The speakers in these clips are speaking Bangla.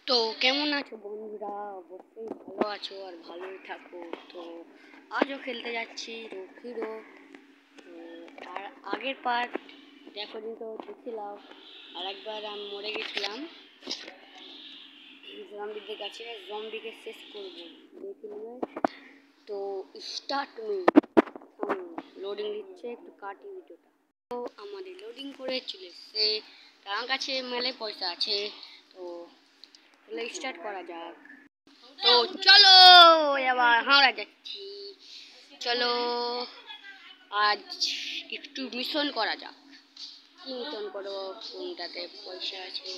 তো কেমন আছো বন্ধুরা? অবশ্যই ভালো আছো আর ভালোই থাকো। তো আজও খেলতে যাচ্ছি রোখিরো। আর আগের পার্ট দেখো তো দেখছিলাম, আর একবার আমি মরে গেছিলাম জম্বিদের কাছে। জম্বিকে শেষ করবো দেখলে। তো স্টার্ট মি। লোডিং দিচ্ছে, একটু কাটি ভিডিওটা। তো আমাদের লোডিং করে চলে এসছে, তার কাছে মেলে পয়সা আছে। তো স্টার্ট করা যাক। তো চলো এবার হাওড়া যাচ্ছি। চলো আজ একটু মিশন করা যাক। কি মিশন করবো? কোনটাতে পয়সা আছে?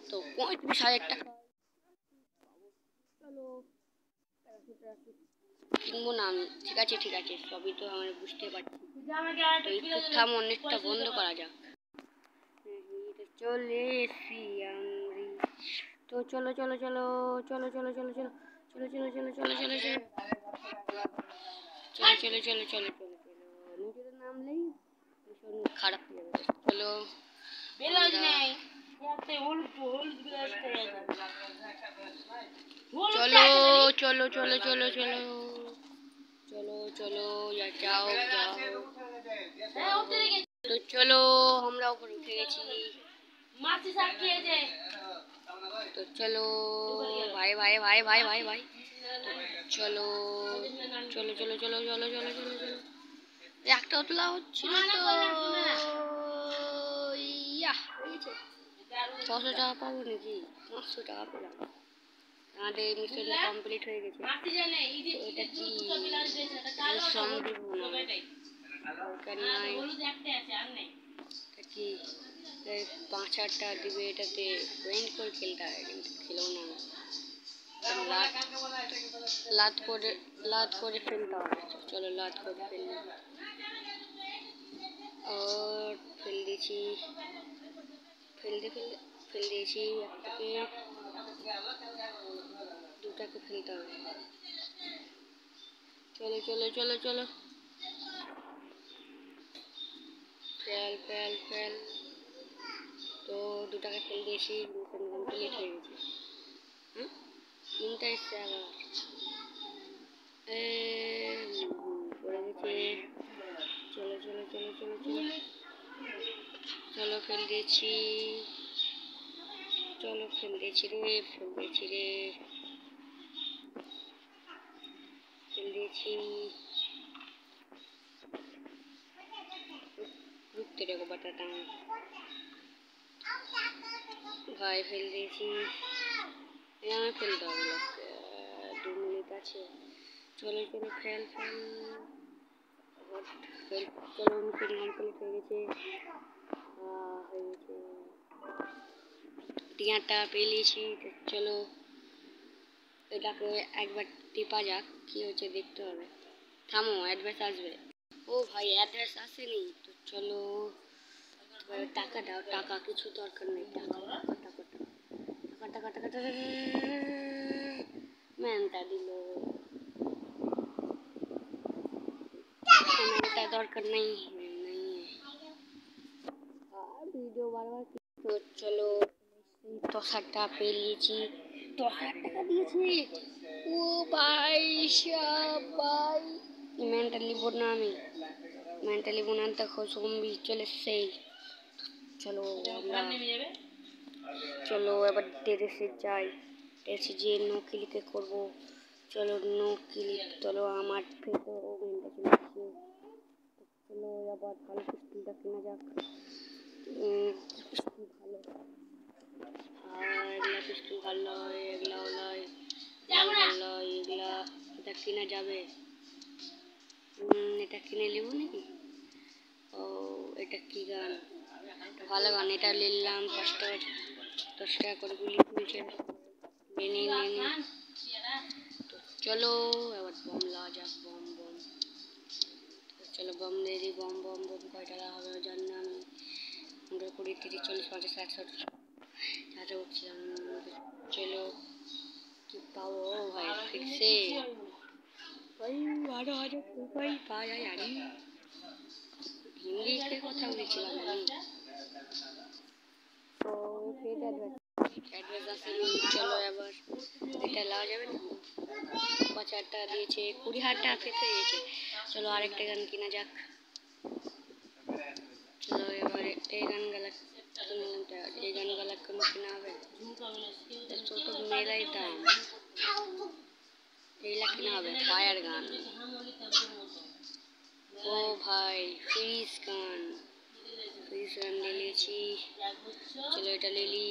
তো 35,000 টাকা। চলো কিনবো না আমি। ঠিক আছে সবই তো আমরা বুঝতে পারছি। তো একটু থাম, অনেকটা বন্ধ করা যাক। চলে এসি আমি। তো চলো চলো চলো চলো চলো চলো চলো চলো চলো চলো চলো চলো চলো চলো চলো চলো চলো নিজের নামলেই ভীষণ খারাপ হয়ে যাবে। চলো চলো চলো চলো চলো চলো চলো চলো যাও যাও। তো চলো আমরা উপরে উঠে গেছি। তো চলো ভাই ভাই ভাই ভাই ভাই ভাই চলো চলো চলো চলো চলো চলো চলো চলো। একটাও তোলা হচ্ছিল তো। ইয়া 600 টাকা পাবো নাকি? 500 টাকা পেলাম। আমাদের মিশনটা কমপ্লিট হয়ে গেছে। এটা কি কি 5,000 টাকা দিবে? এটাতে পয়েন্ট করে খেলতে হয়, কিন্তু খেলো না। লাত করে ফেলতে হবে। চলো লাত করে ফেলি। और ফেল দিয়েছি, ফেল দিয়েছি। একটাকে দুটাকে ফেলতে হবে। চলো চলো চলো চলো ফেল ফেল ফেল। তো দুটাকে ফেল দিয়েছি, কমপ্লিট হয়ে গেছে। তিনটা এসছে আবার পড়ে গেছে। চলো চলো চলো চলো চলো চলো ফেল দিয়েছি। চলো ফেল দিয়েছি রে ফেল দিয়েছি रुकते रहो बताता हूँ भाई। फेल दिएছি। यहाँ फेल দাও লোক 2 মিনিট আছে। চলো চলো ফেল ফেল ফেল। চলো মিশন কমপ্লিট হয়ে গেছে। টিয়াটা পেয়ে নিয়েছি। চলো এটাকে একবার টিপা যাক, কি হচ্ছে দেখতে হবে। থামো, অ্যাড্রেস আসবে। ও ভাই অ্যাড্রেস আসেনি। তো চলো টাকা দাও। টাকা কিছু দরকার নেই। টাকা টাকা টাকা টাকা টাকা ম্যানটা দিল। ম্যানটা দরকার নেই। ভিডিও বারবার। তো চলো 10,000 টাকা পেয়ে নিয়েছি। 10,000 টাকা দিয়েছি। ও ভাই ভাই মেন্টালি বোনা আমি মেন্টালি বোনা। দেখো জম্বি চলে এসছে। চলো চলো এবার টেরেসে যাই। টেরেসে যেয়ে নো ক্লিকে করবো। চলো নো ক্লিক। চলো আমার ফেসে ওভেনটা চলে এসছে। চলো আবার ভালো পিস্তুলটা কেনা যাক। পিস্তুল ভালো, আর এগুলা পিস্তুল ভালো নয়। এগুলা নয়, ভালো এগুলা। এটা কেনা যাবে। এটা কিনে নেবো নাকি? ও এটা কি গান? ভালো গান। এটা নিলাম 5 টাকা 10 টাকা করে গুলি খুলছে। তো চলো এবার বম লাওয়া যাক। Bomb bomb. চলো বম দিয়ে দিই। বম বম বম কয় টাকা হবে জানি না আমি। 15 20 30 40 50 60 70 উঠছিলাম। চলো কি পাবো ভাই ফিরছে ভাই। 12,000 রুপাই পাওয়া যায়। আরে হিন্দিতে কথা বলছিলাম আমি। তো অ্যাড্রেস আসেনি। চলো এবার এটা লাওয়া যাবে না, 5,000 টাকা দিয়েছে, 20,000 টাকা ফেরত হয়ে গেছে। চলো আরেকটা গান কিনা যাক। চলো এবারে এই গানগুলা কিনলাম, এই গানগুলা কোনো কিনা হবে তো মেলাই দাম, এইগুলা কিনা হবে। ফায়ার গান, ও ভাই ফ্রিজ গান ले लीची। चलो এটা লিলি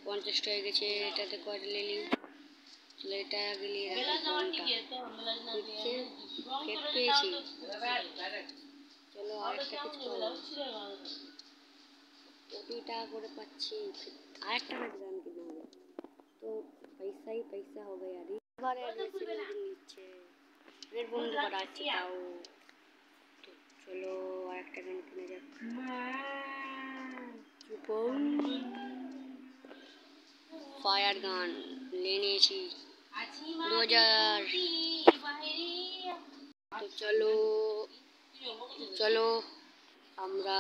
50 টাকা গেছে, এটাতে কয়টা লিলি। চলো এটা গেলি খেত পেয়েছি। চলো আরেকটা কিছু 20 টাকা করে পাচ্ছি, আরেকটা গান কিনা হবে তো पैसा ही पैसा हो गया। এবারে নিচ্ছে রেড বন্ধ করা আছে তাও। তো চলো আরেকটা গান কিনে যাক। ফায়ার গান ले নিয়েছি 2000। তো চলো চলো আমরা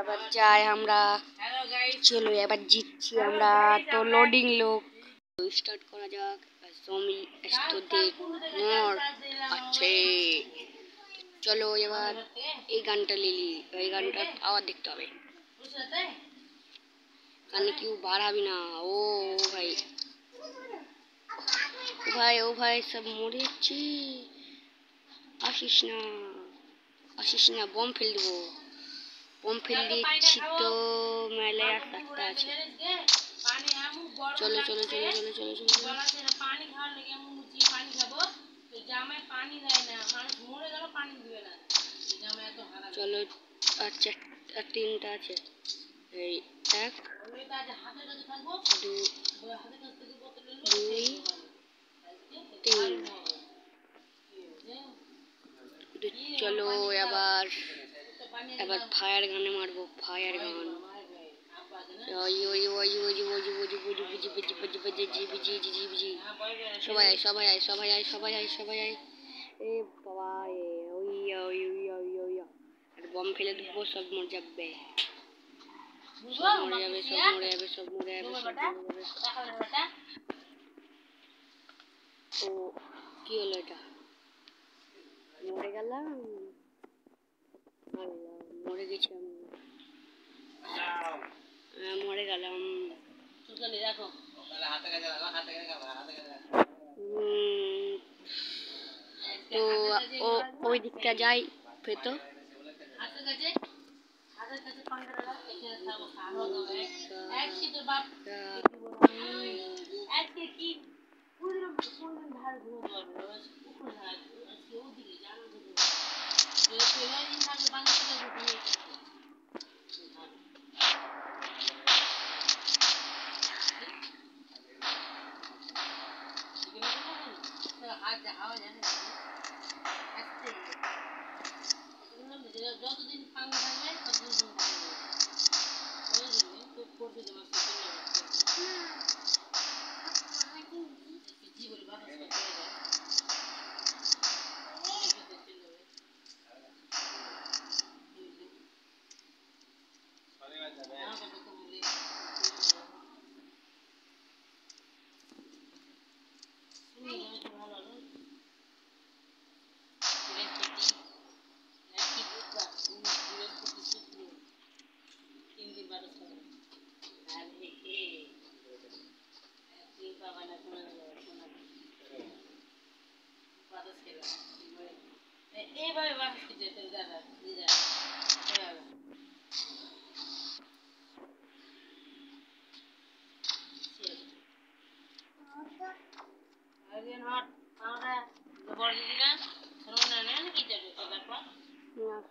এবার যাই আমরা। চলো এবার জিতছি আমরা তো। লোডিং লোক স্টার্ট করা যাক। জমি স্টুডেন্ট মোর আছে। চলো এবার এই গানটা লিলি, এই গানটা আবার দেখতে হবে। কানে কেউ বাড়াবি না। ও ভাই ও ভাই সব মরে যাচ্ছি। আসিস না বম ফেল দেবো। বম ফেল দিচ্ছি তো মেলে আর সাতটা আছে। চলো চলো চলো চলো চলো চলো চলো আচ্ছা আর 3টা আছে। এই 1 2 3। চলো এবার ফায়ার গানে মারবো। ফায়ার গান সবাই আয়। এ বাবা বম ফেলে দেবো, সব মরে যাবে। ও কি হলো এটা? মরে গেলাম, মরে গেছি আমি, মরে গেলাম। তো ওই দিকটা যাই তো। যতদিন পাঙ্গা থাকবে ততদিন করতে দেবো। এইভাবে বাস যেতে দাদা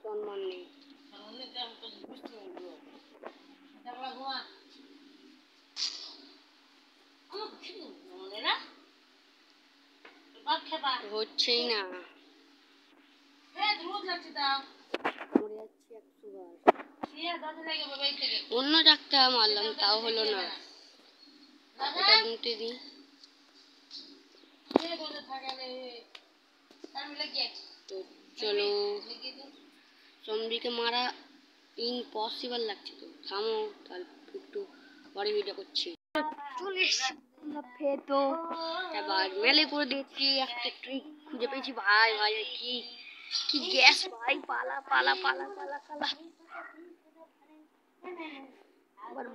সম্মান নেই। হচ্ছেই না, অন্য ডাক্তার মারলাম তাও হলো না। এটা নিতে দিই। তো চলো জম্বিকে মারা ইম্পসিবল লাগছে, তো থামো তাহলে একটু পরে ভিডিও করছি। চলে এসছি ফের, তো এবার মেলে করে দিয়েছি, একটা ট্রিক খুঁজে পেয়েছি ভাই। ভাই কি কি গ্যাস ভাই, পালা পালা পালা পালা পালা। আবার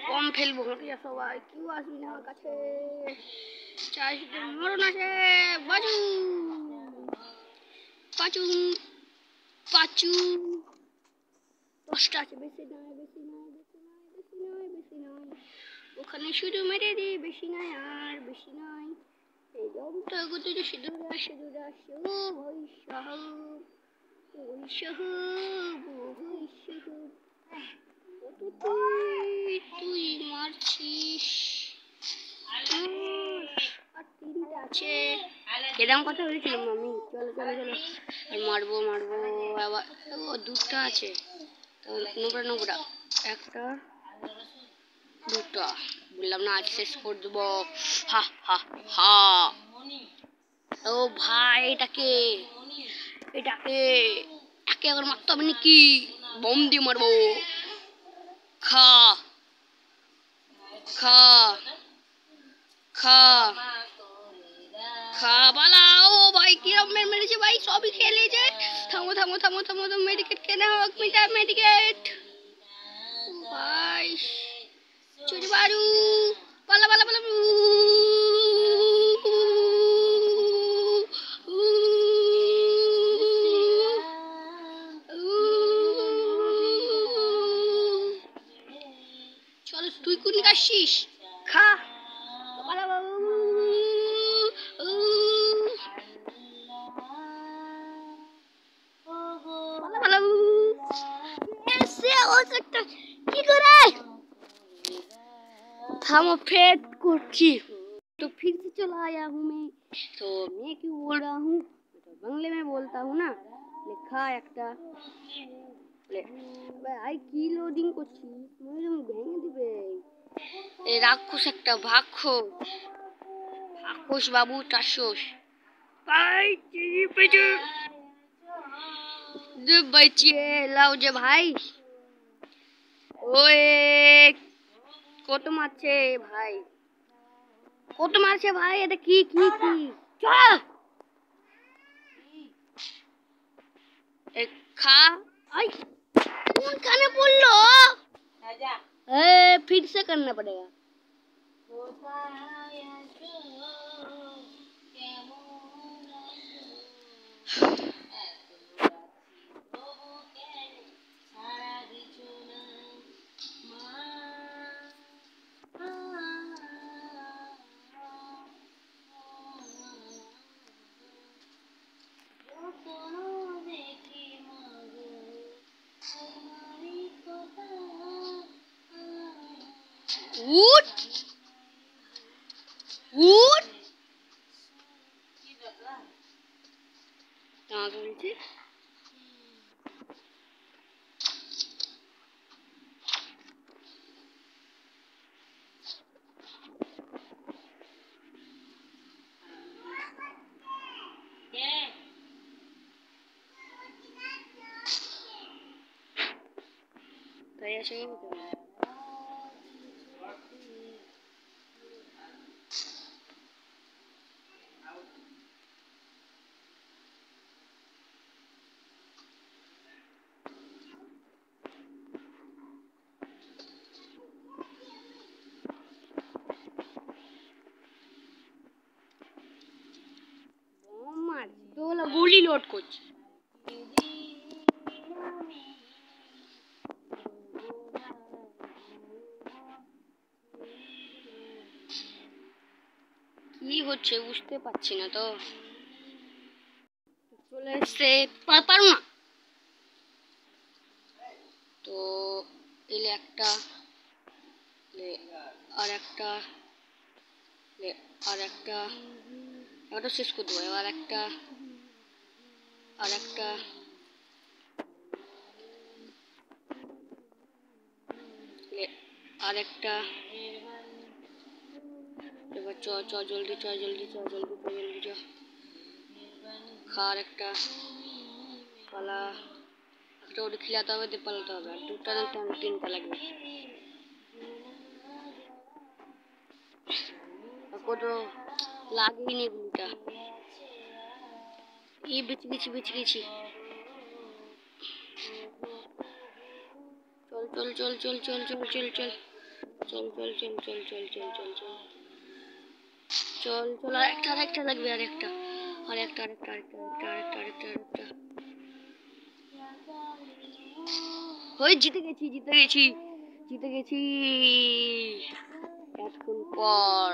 বম ফেলবো, হতে যা সবাই, কেউ আসবি না আমার কাছে। চারদিকে মরণ আছে, বাজু পাচু পাচু। 10টা আছে, বেশি নয় বেশি নয় বেশি নয় বেশি নয় বেশি নয়। ওখানে শুধু মেরে দি, বেশি নয় আর বেশি নয়। এই দমটা এগোতে যে সিঁদুরে আসে দূরে আসে। ও ভাই সাহেব, ওই সাহেব, ওই সাহেব, কত তুই মারছিস? আর 3টা আছে। এরকম কথা বলেছিলাম আমি। চলো চলো চলো, আর মারবো মারবো আবার। ও 2টা আছে, তাহলে নোংরা নোংরা। 1টা 2টা, বললাম না আজ শেষ করে দেবো। হা হা হা। ও ভাই, এটাকে এটাকে একে আবার মারতে হবে নাকি? বম দিয়ে মারবো। খা খা খা খা বালা। ও ভাই কিরম মেরেছে ভাই, সবই খেলে যায়। থামো থামো থামো থামো, তো মেডিকেট কেনা হোক, মেডিকেট ভাই। চুরি বারু, পালা পালা পালা। চল, তুই কোন আসছিস? খা পালা বাবু। পালা পালা। কি করে? থাमो फेट करছি। तो फिर से चला आया हूँ मैं। तो मैं क्यों बोल रहा हूँ, तो बांग्ला में बोलता हूँ ना। लिखा একটা ভাই কি লোডিং করছি, তুমি ভেঙে দিবে। এই রাক্ষস একটা রাক্ষস বাবু টাসোস ভাই পেজে বাঁচিয়ে লাও যে ভাই। ওই কত মারছে ভাই, কত মারছে ভাই, এটা কি কি কি? চল खा। आई कौन खाने बोल लो? फिर से करना पड़ेगा। उठ उठ कहाँ गई थी? तो ऐसे ही होता है। मार तो गोली लोड कुछ কি হচ্ছে বুঝতে পারছি না, তো চলে এসে পারো না। তো এলে একটা, আর একটা, আর একটা, এবার শেষ করে দেবো। এবার একটা, আর একটা, আর একটা। এবার চ চ জলদি চ জলদি চ জলদি চ জলদি চ। খা আর একটা পালা ফটোফট খিলাতে হবে, দিয়ে পালাতে হবে। আর দুটা না তিনটা লাগবে। কত লাগেনি গুলিটা। এই বেঁচে গেছি, বেঁচে গেছি। চল চল চল চল চল চল চল চল চল চল চল চল চল চল চল চল চল চল। আরেকটা লাগবে, আরেকটা। ওই জিতে গেছি, এতক্ষণ পর।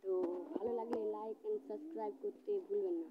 তো ভালো লাগলে লাইক এন্ড সাবস্ক্রাইব করতে ভুলবেন না।